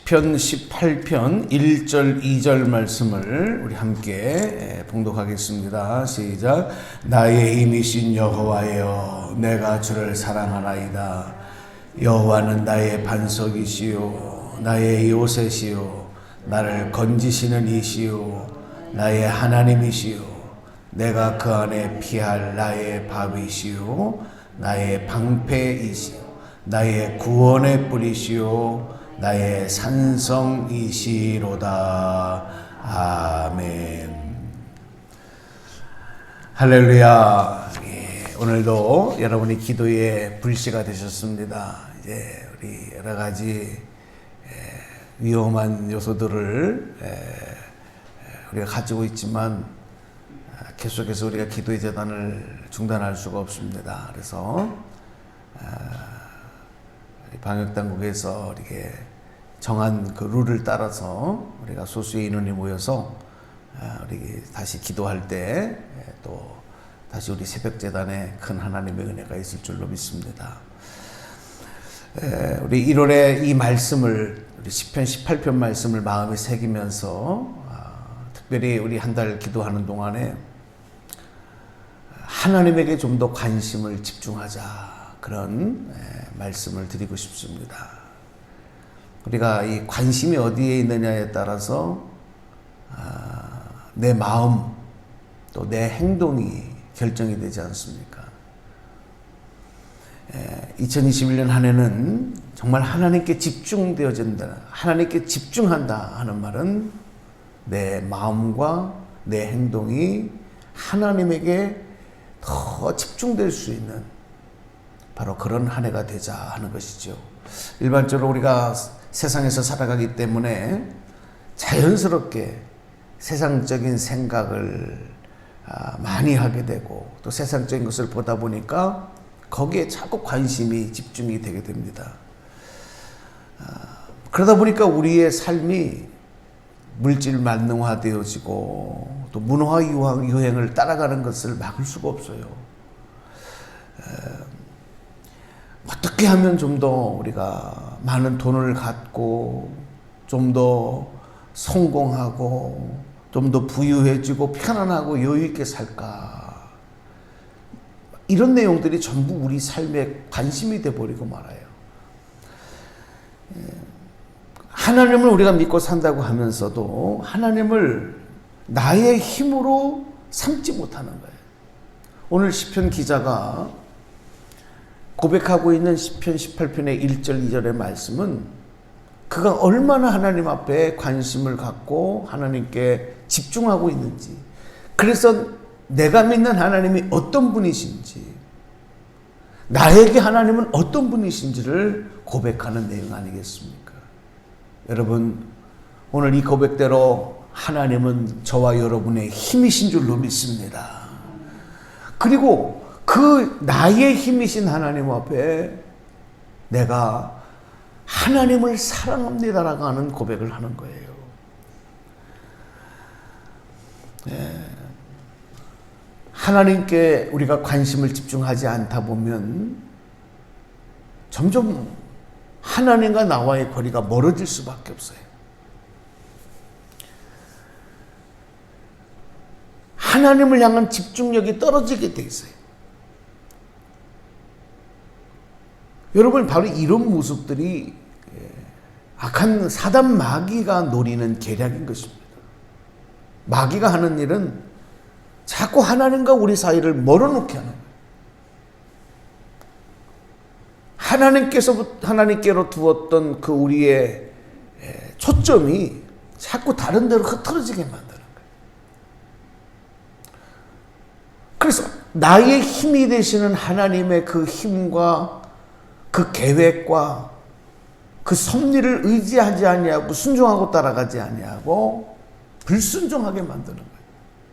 시편 18편 1절 2절 말씀을 우리 함께 봉독하겠습니다. 시작. 나의 힘이신 여호와여, 내가 주를 사랑하나이다. 여호와는 나의 반석이시요 나의 요새시요 나를 건지시는 이시요 나의 하나님이시요 내가 그 안에 피할 나의 바위시요 나의 방패이시요 나의 구원의 뿌리시요 나의 산성이시로다. 아멘. 할렐루야. 오늘도 여러분이 기도의 불씨가 되셨습니다. 이제 우리 여러 가지 위험한 요소들을 우리가 가지고 있지만 계속해서 우리가 기도의 재단을 중단할 수가 없습니다. 그래서 방역당국에서 이렇게 정한 그 룰을 따라서 우리가 소수의 인원이 모여서 우리 다시 기도할 때 또 다시 우리 새벽재단에 큰 하나님의 은혜가 있을 줄로 믿습니다. 우리 1월에 이 말씀을 우리 시편 18편 말씀을 마음에 새기면서 특별히 우리 한 달 기도하는 동안에 하나님에게 좀 더 관심을 집중하자, 그런 말씀을 드리고 싶습니다. 우리가 이 관심이 어디에 있느냐에 따라서 내 마음 또 내 행동이 결정이 되지 않습니까? 2021년 한 해는 정말 하나님께 집중되어진다, 하나님께 집중한다 하는 말은 내 마음과 내 행동이 하나님에게 더 집중될 수 있는 바로 그런 한 해가 되자 하는 것이죠. 일반적으로 우리가 세상에서 살아가기 때문에 자연스럽게 세상적인 생각을 많이 하게 되고 또 세상적인 것을 보다 보니까 거기에 자꾸 관심이 집중이 되게 됩니다. 그러다 보니까 우리의 삶이 물질 만능화되어지고 또 문화 유행을 따라가는 것을 막을 수가 없어요. 어떻게 하면 좀 더 우리가 많은 돈을 갖고 좀 더 성공하고 좀 더 부유해지고 편안하고 여유있게 살까, 이런 내용들이 전부 우리 삶에 관심이 돼버리고 말아요. 하나님을 우리가 믿고 산다고 하면서도 하나님을 나의 힘으로 삼지 못하는 거예요. 오늘 시편 기자가 고백하고 있는 시편 18편의 1절 2절의 말씀은 그가 얼마나 하나님 앞에 관심을 갖고 하나님께 집중하고 있는지, 그래서 내가 믿는 하나님이 어떤 분이신지, 나에게 하나님은 어떤 분이신지를 고백하는 내용 아니겠습니까? 여러분, 오늘 이 고백대로 하나님은 저와 여러분의 힘이신 줄로 믿습니다. 그리고 그 나의 힘이신 하나님 앞에 내가 하나님을 사랑합니다라고 하는 고백을 하는 거예요. 하나님께 우리가 관심을 집중하지 않다 보면 점점 하나님과 나와의 거리가 멀어질 수밖에 없어요. 하나님을 향한 집중력이 떨어지게 돼 있어요. 여러분, 바로 이런 모습들이 악한 사단 마귀가 노리는 계략인 것입니다. 마귀가 하는 일은 자꾸 하나님과 우리 사이를 멀어놓게 하는 거예요. 하나님께로 두었던 그 우리의 초점이 자꾸 다른 데로 흐트러지게 만드는 거예요. 그래서 나의 힘이 되시는 하나님의 그 힘과 그 계획과 그 섭리를 의지하지 아니하고 순종하고 따라가지 아니하고 불순종하게 만드는 거예요.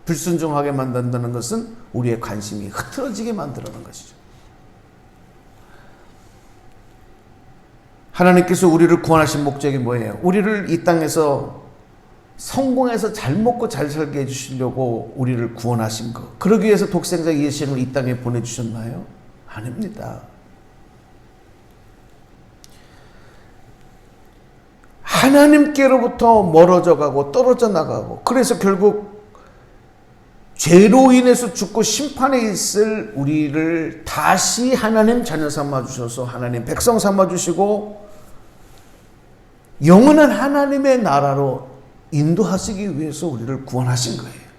불순종하게 만든다는 것은 우리의 관심이 흐트러지게 만드는 것이죠. 하나님께서 우리를 구원하신 목적이 뭐예요? 우리를 이 땅에서 성공해서 잘 먹고 잘 살게 해주시려고 우리를 구원하신 것, 그러기 위해서 독생자 예수님을 이 땅에 보내주셨나요? 아닙니다. 하나님께로부터 멀어져 가고 떨어져 나가고, 그래서 결국 죄로 인해서 죽고 심판에 있을 우리를 다시 하나님 자녀 삼아 주셔서 하나님 백성 삼아 주시고 영원한 하나님의 나라로 인도하시기 위해서 우리를 구원하신 거예요.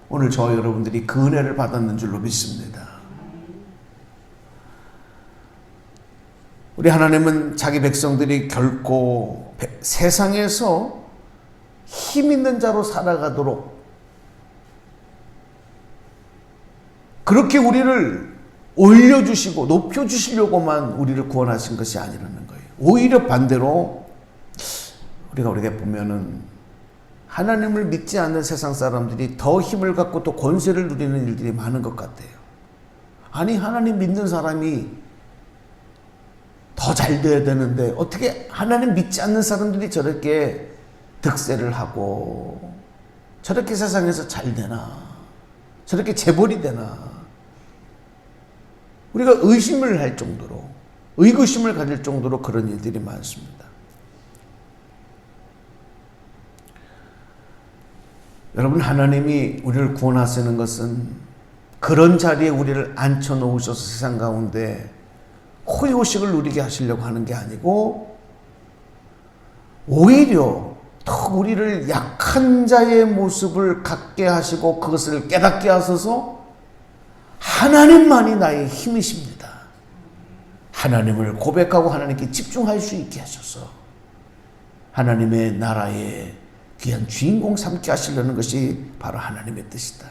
오늘 저와 여러분들이 그 은혜를 받았는 줄로 믿습니다. 우리 하나님은 자기 백성들이 결코 세상에서 힘 있는 자로 살아가도록 그렇게 우리를 올려주시고 높여주시려고만 우리를 구원하신 것이 아니라는 거예요. 오히려 반대로 우리가 보면은 하나님을 믿지 않는 세상 사람들이 더 힘을 갖고 또 권세를 누리는 일들이 많은 것 같아요. 아니, 하나님 믿는 사람이 더 잘 돼야 되는데 어떻게 하나님 믿지 않는 사람들이 저렇게 득세를 하고 저렇게 세상에서 잘 되나, 저렇게 재벌이 되나, 우리가 의심을 할 정도로, 의구심을 가질 정도로 그런 일들이 많습니다. 여러분, 하나님이 우리를 구원하시는 것은 그런 자리에 우리를 앉혀놓으셔서 세상 가운데 호의호식을 누리게 하시려고 하는 게 아니고 오히려 더 우리를 약한 자의 모습을 갖게 하시고 그것을 깨닫게 하셔서 하나님만이 나의 힘이십니다. 하나님을 고백하고 하나님께 집중할 수 있게 하셔서 하나님의 나라의 귀한 주인공 삼게 하시려는 것이 바로 하나님의 뜻이다.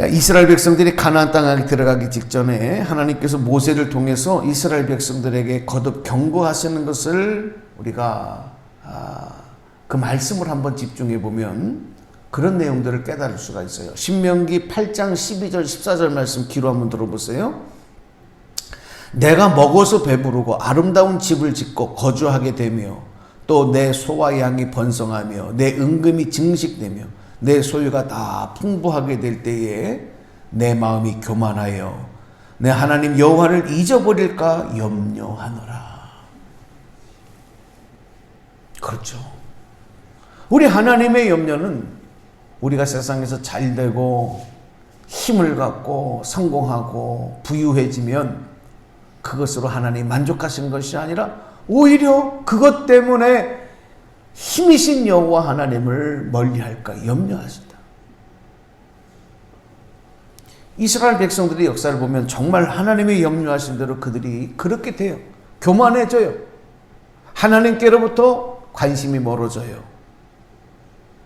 이스라엘 백성들이 가나안 땅에 들어가기 직전에 하나님께서 모세를 통해서 이스라엘 백성들에게 거듭 경고하시는 것을 우리가 그 말씀을 한번 집중해 보면 그런 내용들을 깨달을 수가 있어요. 신명기 8장 12절 14절 말씀 귀로 한번 들어보세요. 내가 먹어서 배부르고 아름다운 집을 짓고 거주하게 되며 또 내 소와 양이 번성하며 내 은금이 증식되며 내 소유가 다 풍부하게 될 때에 내 마음이 교만하여 내 하나님 여호와를 잊어버릴까 염려하노라. 그렇죠. 우리 하나님의 염려는 우리가 세상에서 잘되고 힘을 갖고 성공하고 부유해지면 그것으로 하나님 만족하시는 것이 아니라 오히려 그것 때문에 힘이신 여호와 하나님을 멀리할까 염려하신다. 이스라엘 백성들의 역사를 보면 정말 하나님의 염려하신 대로 그들이 그렇게 돼요. 교만해져요. 하나님께로부터 관심이 멀어져요.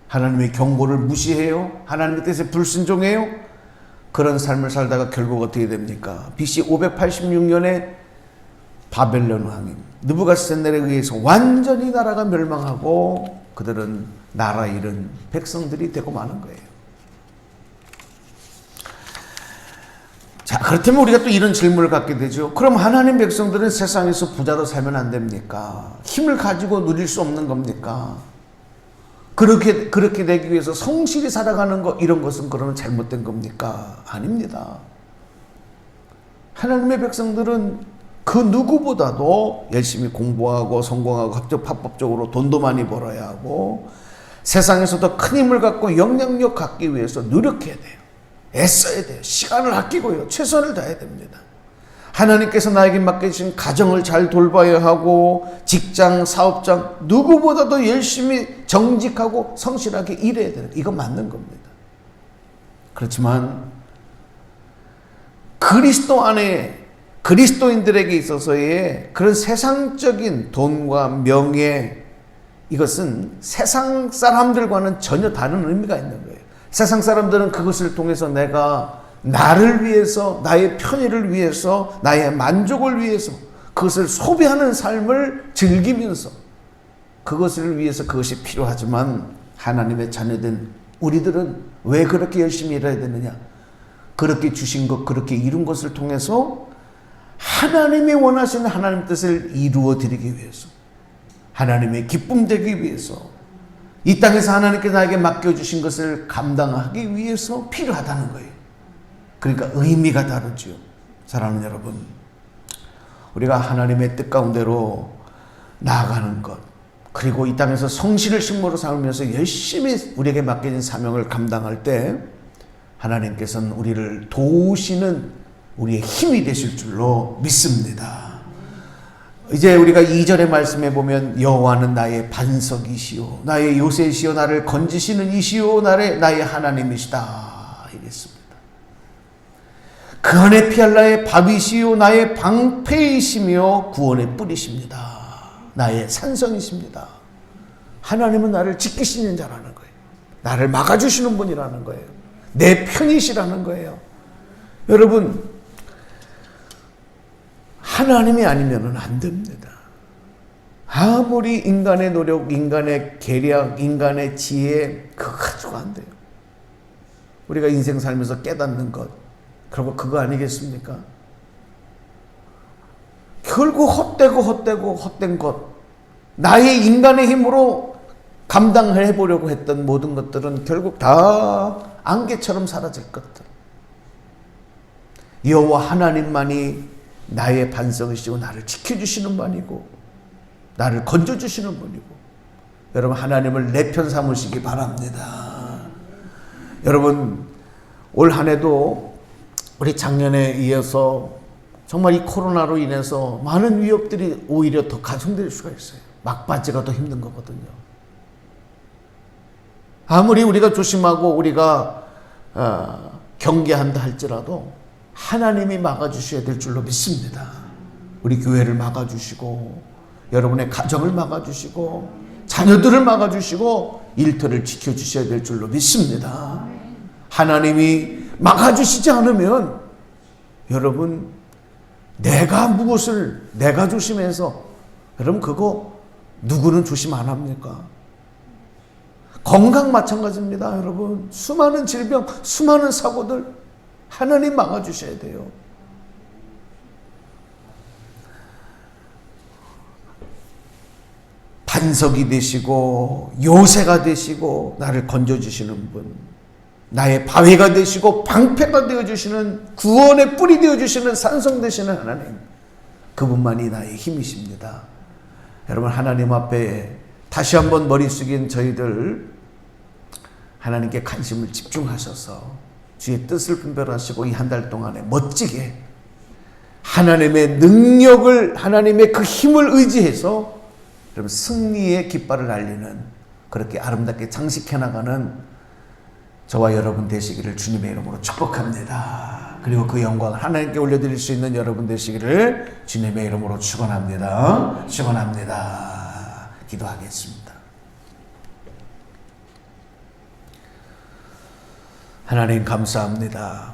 하나님의 경고를 무시해요. 하나님의 뜻에 불순종해요. 그런 삶을 살다가 결국 어떻게 됩니까? BC 586년에 바벨론 왕인 느부갓네살에 의해서 완전히 나라가 멸망하고 그들은 나라 잃은 백성들이 되고 마는 거예요. 자, 그렇다면 우리가 또 이런 질문을 갖게 되죠. 그럼 하나님 백성들은 세상에서 부자로 살면 안 됩니까? 힘을 가지고 누릴 수 없는 겁니까? 그렇게 되기 위해서 성실히 살아가는 것, 이런 것은 그러면 잘못된 겁니까? 아닙니다. 하나님의 백성들은 그 누구보다도 열심히 공부하고 성공하고 합법적으로 돈도 많이 벌어야 하고 세상에서 더 큰 힘을 갖고 영향력 갖기 위해서 노력해야 돼요. 애써야 돼요. 시간을 아끼고요. 최선을 다해야 됩니다. 하나님께서 나에게 맡겨주신 가정을 잘 돌봐야 하고 직장, 사업장 누구보다도 열심히 정직하고 성실하게 일해야 돼요. 이거 맞는 겁니다. 그렇지만 그리스도 안에 그리스도인들에게 있어서의 그런 세상적인 돈과 명예, 이것은 세상 사람들과는 전혀 다른 의미가 있는 거예요. 세상 사람들은 그것을 통해서 내가 나를 위해서, 나의 편의를 위해서, 나의 만족을 위해서 그것을 소비하는 삶을 즐기면서 그것을 위해서 그것이 필요하지만 하나님의 자녀된 우리들은 왜 그렇게 열심히 일해야 되느냐? 그렇게 주신 것, 그렇게 이룬 것을 통해서 하나님이 원하시는 하나님 뜻을 이루어 드리기 위해서, 하나님의 기쁨 되기 위해서, 이 땅에서 하나님께서 나에게 맡겨주신 것을 감당하기 위해서 필요하다는 거예요. 그러니까 의미가 다르죠. 사랑하는 여러분, 우리가 하나님의 뜻 가운데로 나아가는 것, 그리고 이 땅에서 성실을 식모로 삼으면서 열심히 우리에게 맡겨진 사명을 감당할 때 하나님께서는 우리를 도우시는 우리의 힘이 되실 줄로 믿습니다. 이제 우리가 2절의 말씀에 보면 여호와는 나의 반석이시오 나의 요새시오 나를 건지시는 이시오 나의 하나님이시다 이랬습니다. 그 안에 피할 나의 밥이시오 나의 방패이시며 구원의 뿌리십니다. 나의 산성이십니다. 하나님은 나를 지키시는 자라는 거예요. 나를 막아주시는 분이라는 거예요. 내 편이시라는 거예요. 여러분, 하나님이 아니면 안 됩니다. 아무리 인간의 노력, 인간의 계략, 인간의 지혜 그거 가지고 안 돼요. 우리가 인생 살면서 깨닫는 것, 결국 그거 아니겠습니까? 결국 헛된 것, 나의 인간의 힘으로 감당해 보려고 했던 모든 것들은 결국 다 안개처럼 사라질 것들. 여호와 하나님만이 나의 반석이시고 나를 지켜주시는 분이고 나를 건져주시는 분이고, 여러분 하나님을 내 편 삼으시기 바랍니다. 여러분 올 한 해도 우리 작년에 이어서 정말 이 코로나로 인해서 많은 위협들이 오히려 더 가중될 수가 있어요. 막바지가 더 힘든 거거든요. 아무리 우리가 조심하고 우리가 경계한다 할지라도 하나님이 막아주셔야 될 줄로 믿습니다. 우리 교회를 막아주시고 여러분의 가정을 막아주시고 자녀들을 막아주시고 일터를 지켜주셔야 될 줄로 믿습니다. 하나님이 막아주시지 않으면 여러분 내가 조심해서, 여러분 그거 누구는 조심 안 합니까? 건강 마찬가지입니다. 여러분 수많은 질병, 수많은 사고들 하나님 막아주셔야 돼요. 반석이 되시고 요새가 되시고 나를 건져주시는 분, 나의 바위가 되시고 방패가 되어주시는, 구원의 뿌리 되어주시는, 산성 되시는 하나님, 그분만이 나의 힘이십니다. 여러분 하나님 앞에 다시 한번 머리 숙인 저희들 하나님께 관심을 집중하셔서 주의 뜻을 분별하시고 이 한 달 동안에 멋지게 하나님의 능력을, 하나님의 그 힘을 의지해서 여러분 승리의 깃발을 날리는, 그렇게 아름답게 장식해 나가는 저와 여러분 되시기를 주님의 이름으로 축복합니다. 그리고 그 영광을 하나님께 올려드릴 수 있는 여러분 되시기를 주님의 이름으로 축원합니다. 축원합니다. 기도하겠습니다. 하나님 감사합니다.